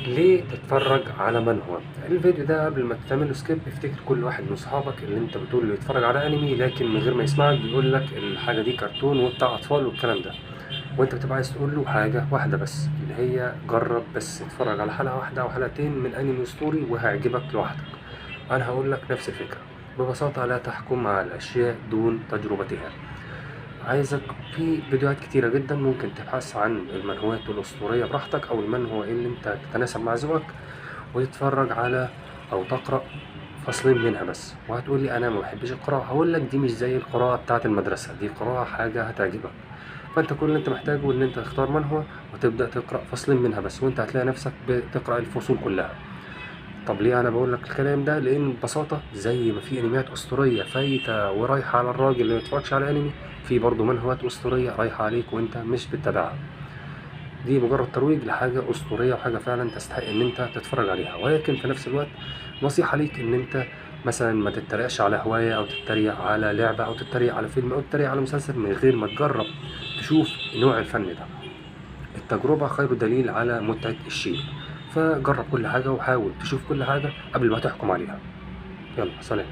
ليه تتفرج على منهوا؟ الفيديو ده قبل ما تعمل له سكيب افتكر كل واحد من صحابك اللي انت بتقول له يتفرج على انمي، لكن من غير ما يسمعك بيقول لك الحاجه دي كرتون وبتاع اطفال والكلام ده، وانت بتبقى عايز تقول له حاجه واحده بس، اللي هي جرب بس اتفرج على حلقه واحده او حلقتين من انمي اسطوري وهيعجبك لوحدك. انا هقول لك نفس الفكره. ببساطه لا تحكم على الاشياء دون تجربتها. عايزك في فيديوهات كتيرة جدا ممكن تبحث عن المنهوات الأسطورية براحتك أو المنهو اللي انت تتناسب مع ذوقك، وتتفرج على أو تقرأ فصلين منها بس، وهتقولي أنا ما بحبش القراءة. هقول لك دي مش زي القراءة بتاعة المدرسة، دي قراءة حاجة هتعجبك. فانت كل اللي انت محتاجه ان انت تختار منهو وتبدأ تقرأ فصلين منها بس، وانت هتلاقي نفسك بتقرأ الفصول كلها. طب ليه انا بقول لك الكلام ده؟ لان ببساطه زي ما في انميات اسطوريه فايته ورايحه على الراجل اللي ما يتفرجش على انمي، في برضه منهوات اسطوريه رايحه عليك وانت مش بتتابعها. دي مجرد ترويج لحاجه اسطوريه وحاجه فعلا تستحق ان انت تتفرج عليها، ولكن في نفس الوقت نصيحه ليك ان انت مثلا ما تتريقش على هوايه او تتريق على لعبه او تتريق على فيلم او تتريق على مسلسل من غير ما تجرب تشوف نوع الفن ده. التجربة خير دليل على متعة الشيء. فجرب كل حاجة وحاول تشوف كل حاجة قبل ما تحكم عليها. يلا سلام.